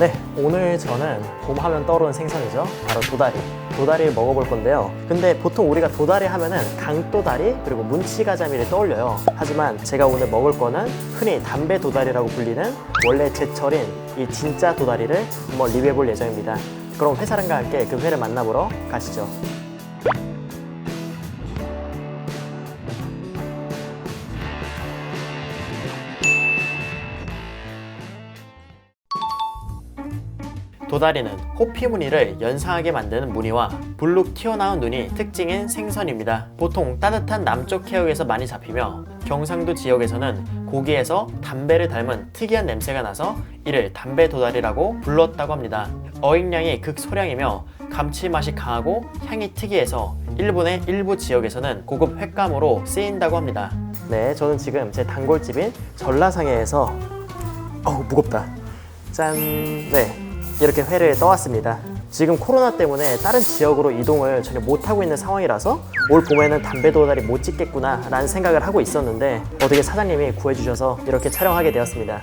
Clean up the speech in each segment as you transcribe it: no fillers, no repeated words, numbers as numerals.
네, 오늘 저는 봄 하면 떠오르는 생선이죠. 바로 도다리. 도다리를 먹어볼 건데요. 근데 보통 우리가 도다리 하면은 강도다리 그리고 문치가자미를 떠올려요. 하지만 제가 오늘 먹을 거는 흔히 담배 도다리라고 불리는 원래 제철인 이 진짜 도다리를 한번 리뷰해볼 예정입니다. 그럼 회사람과 함께 그 회를 만나보러 가시죠. 도다리는 호피 무늬를 연상하게 만드는 무늬와 불룩 튀어나온 눈이 특징인 생선입니다. 보통 따뜻한 남쪽 해역에서 많이 잡히며 경상도 지역에서는 고기에서 담배를 닮은 특이한 냄새가 나서 이를 담배 도다리라고 불렀다고 합니다. 어획량이 극소량이며 감칠맛이 강하고 향이 특이해서 일본의 일부 지역에서는 고급 횟감으로 쓰인다고 합니다. 네, 저는 지금 제 단골집인 전라상해에서 무겁다. 짠! 네. 이렇게 회를 떠왔습니다. 지금 코로나 때문에 다른 지역으로 이동을 전혀 못하고 있는 상황이라서 올 봄에는 담배 도다리 못 찍겠구나 라는 생각을 하고 있었는데 어떻게 사장님이 구해주셔서 이렇게 촬영하게 되었습니다.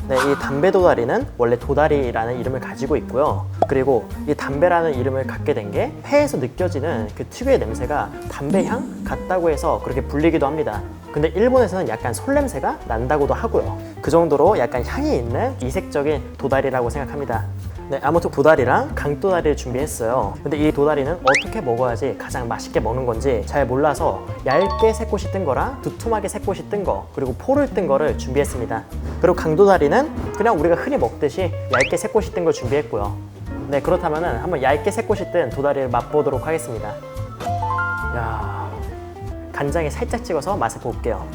네, 이 담배 도다리는 원래 도다리라는 이름을 가지고 있고요. 그리고 이 담배라는 이름을 갖게 된 게 회에서 느껴지는 그 특유의 냄새가 담배향 같다고 해서 그렇게 불리기도 합니다. 근데 일본에서는 약간 솔냄새가 난다고도 하고요. 그 정도로 약간 향이 있는 이색적인 도다리라고 생각합니다. 네, 아무튼 도다리랑 강도다리를 준비했어요. 근데 이 도다리는 어떻게 먹어야지 가장 맛있게 먹는 건지 잘 몰라서 얇게 새꽃이 뜬 거랑 두툼하게 새꽃이 뜬 거, 그리고 포를 뜬 거를 준비했습니다. 그리고 강도다리는 그냥 우리가 흔히 먹듯이 얇게 새꽃이 뜬 걸 준비했고요. 네, 그렇다면 한번 얇게 새꽃이 뜬 도다리를 맛보도록 하겠습니다. 야, 간장에 살짝 찍어서 맛을 볼게요.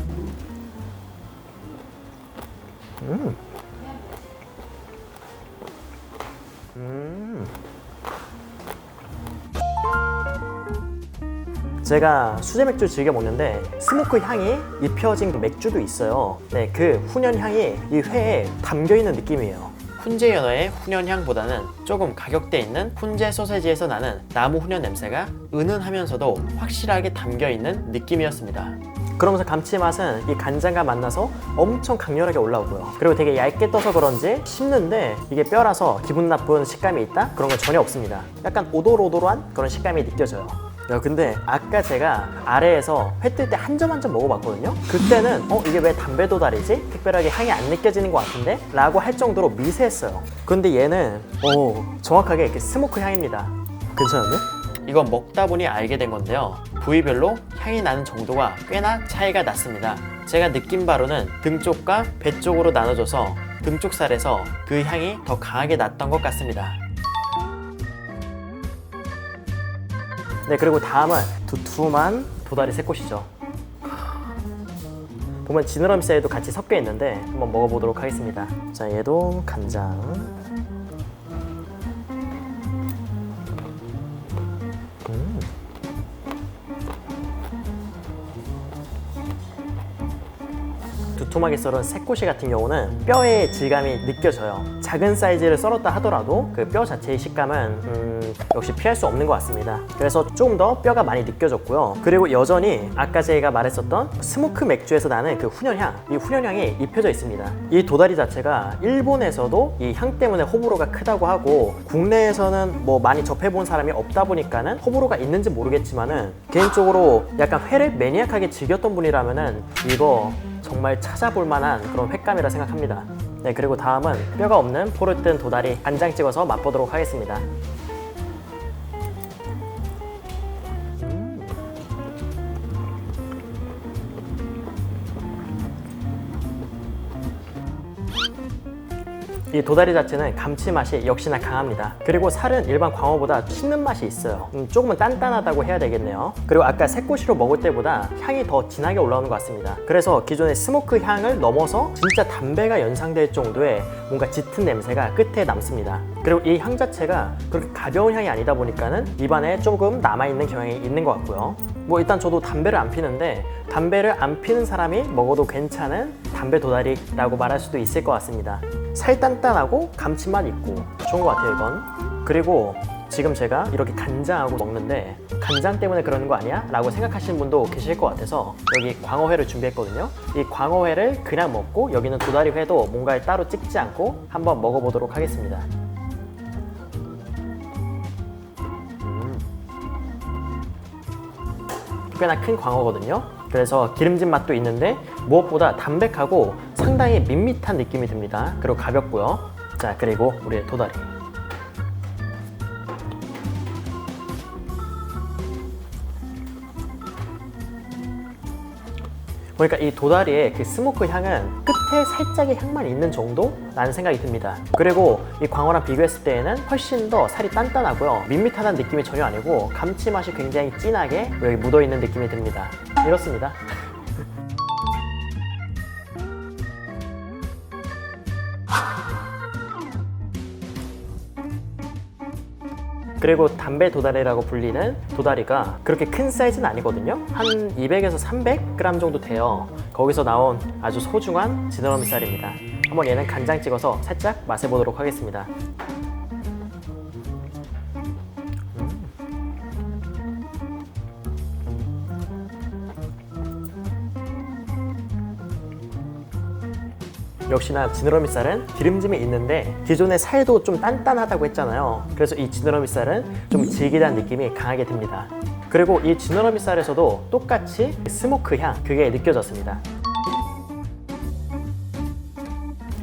제가 수제 맥주 즐겨 먹는데 스모크 향이 입혀진 그 맥주도 있어요. 네, 그 훈연 향이 이 회에 담겨 있는 느낌이에요. 훈제 연어의 훈연 향보다는 조금 가격대 있는 훈제 소세지에서 나는 나무 훈연 냄새가 은은하면서도 확실하게 담겨 있는 느낌이었습니다. 그러면서 감칠맛은 이 간장과 만나서 엄청 강렬하게 올라오고요. 그리고 되게 얇게 떠서 그런지 씹는데 이게 뼈라서 기분 나쁜 식감이 있다? 그런 건 전혀 없습니다. 약간 오돌오돌한 그런 식감이 느껴져요. 야, 근데 아까 제가 아래에서 회 뜰 때 한 점 한 점 먹어봤거든요. 그때는 이게 왜 담배 도다리지? 특별하게 향이 안 느껴지는 것 같은데? 라고 할 정도로 미세했어요. 근데 얘는 정확하게 이렇게 스모크 향입니다. 괜찮은데? 이건 먹다 보니 알게 된 건데요. 부위별로 향이 나는 정도가 꽤나 차이가 났습니다. 제가 느낀 바로는 등 쪽과 배 쪽으로 나눠져서 등 쪽 살에서 그 향이 더 강하게 났던 것 같습니다. 네, 그리고 다음은 두툼한 도다리 새꽃이죠. 보면 지느러미 살도 같이 섞여 있는데 한번 먹어보도록 하겠습니다. 자, 얘도 간장. 두툼하게 썰은 새꼬시 같은 경우는 뼈의 질감이 느껴져요. 작은 사이즈를 썰었다 하더라도 그 뼈 자체의 식감은 역시 피할 수 없는 것 같습니다. 그래서 조금 더 뼈가 많이 느껴졌고요. 그리고 여전히 아까 제가 말했었던 스모크 맥주에서 나는 그 훈연향, 이 훈연향이 입혀져 있습니다. 이 도다리 자체가 일본에서도 이 향 때문에 호불호가 크다고 하고 국내에서는 뭐 많이 접해본 사람이 없다 보니까는 호불호가 있는지 모르겠지만은 개인적으로 약간 회를 매니악하게 즐겼던 분이라면은 이거 정말 찾아볼 만한 그런 횟감이라 생각합니다. 네, 그리고 다음은 뼈가 없는 포를 뜬 도다리 간장 찍어서 맛보도록 하겠습니다. 이 도다리 자체는 감칠맛이 역시나 강합니다. 그리고 살은 일반 광어보다 씹는 맛이 있어요. 조금은 단단하다고 해야 되겠네요. 그리고 아까 새꼬시로 먹을 때보다 향이 더 진하게 올라오는 것 같습니다. 그래서 기존의 스모크 향을 넘어서 진짜 담배가 연상될 정도의 뭔가 짙은 냄새가 끝에 남습니다. 그리고 이 향 자체가 그렇게 가벼운 향이 아니다 보니까는 입안에 조금 남아있는 경향이 있는 것 같고요. 뭐 일단 저도 담배를 안 피는데 담배를 안 피는 사람이 먹어도 괜찮은 담배 도다리라고 말할 수도 있을 것 같습니다. 살 단단하고 감칠맛 있고 좋은 것 같아요, 이건. 그리고 지금 제가 이렇게 간장하고 먹는데 간장 때문에 그러는 거 아니야? 라고 생각하시는 분도 계실 것 같아서 여기 광어회를 준비했거든요. 이 광어회를 그냥 먹고 여기는 도다리회도 뭔가를 따로 찍지 않고 한번 먹어보도록 하겠습니다. 꽤나 큰 광어거든요. 그래서 기름진 맛도 있는데 무엇보다 담백하고 상당히 밋밋한 느낌이 듭니다. 그리고 가볍고요. 자, 그리고 우리의 도다리. 보니까 이 도다리의 그 스모크 향은 끝에 살짝의 향만 있는 정도라는 생각이 듭니다. 그리고 이 광어랑 비교했을 때에는 훨씬 더 살이 단단하고요. 밋밋하다는 느낌이 전혀 아니고 감칠맛이 굉장히 진하게 여기 묻어있는 느낌이 듭니다. 이렇습니다. 그리고 담배 도다리라고 불리는 도다리가 그렇게 큰 사이즈는 아니거든요. 한 200에서 300g 정도 돼요. 거기서 나온 아주 소중한 지느러미 쌀입니다. 한번 얘는 간장 찍어서 살짝 맛을 보도록 하겠습니다. 역시나 지느러미 쌀은 기름짐이 있는데 기존의 살도 좀 단단하다고 했잖아요. 그래서 이 지느러미 쌀은 좀 질기다는 느낌이 강하게 듭니다. 그리고 이 지느러미 쌀에서도 똑같이 스모크 향, 그게 느껴졌습니다.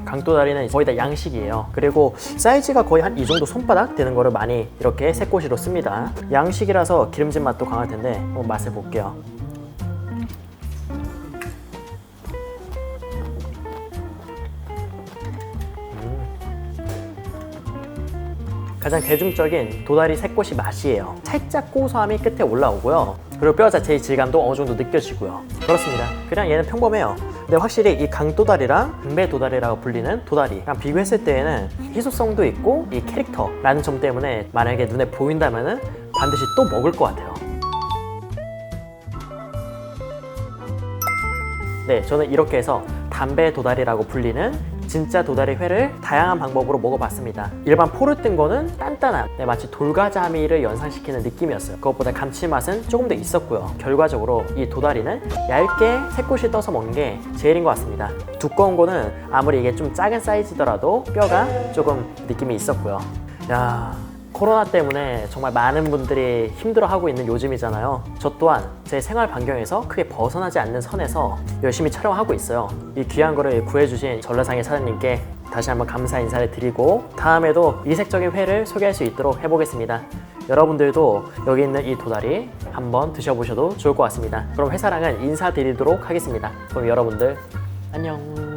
강도다리는 거의 다 양식이에요. 그리고 사이즈가 거의 한 이 정도 손바닥 되는 거를 많이 이렇게 새꼬시로 씁니다. 양식이라서 기름진 맛도 강할 텐데 한번 맛을 볼게요. 가장 대중적인 도다리 새꼬시 맛이에요. 살짝 고소함이 끝에 올라오고요. 그리고 뼈 자체의 질감도 어느 정도 느껴지고요. 그렇습니다. 그냥 얘는 평범해요. 근데 확실히 이 강도다리랑 담배 도다리라고 불리는 도다리랑 비교했을 때에는 희소성도 있고 이 캐릭터라는 점 때문에 만약에 눈에 보인다면 반드시 또 먹을 것 같아요. 네, 저는 이렇게 해서 담배 도다리라고 불리는 진짜 도다리 회를 다양한 방법으로 먹어봤습니다. 일반 포를 뜬 거는 단단한, 마치 돌가자미를 연상시키는 느낌이었어요. 그것보다 감칠맛은 조금 더 있었고요. 결과적으로 이 도다리는 얇게 새꼬시 떠서 먹는 게 제일인 것 같습니다. 두꺼운 거는 아무리 이게 좀 작은 사이즈더라도 뼈가 조금 느낌이 있었고요. 야, 코로나 때문에 정말 많은 분들이 힘들어하고 있는 요즘이잖아요. 저 또한 제 생활 반경에서 크게 벗어나지 않는 선에서 열심히 촬영하고 있어요. 이 귀한 거를 구해주신 전라상의 사장님께 다시 한번 감사 인사를 드리고 다음에도 이색적인 회를 소개할 수 있도록 해보겠습니다. 여러분들도 여기 있는 이 도다리 한번 드셔보셔도 좋을 것 같습니다. 그럼 회사랑은 인사드리도록 하겠습니다. 그럼 여러분들 안녕.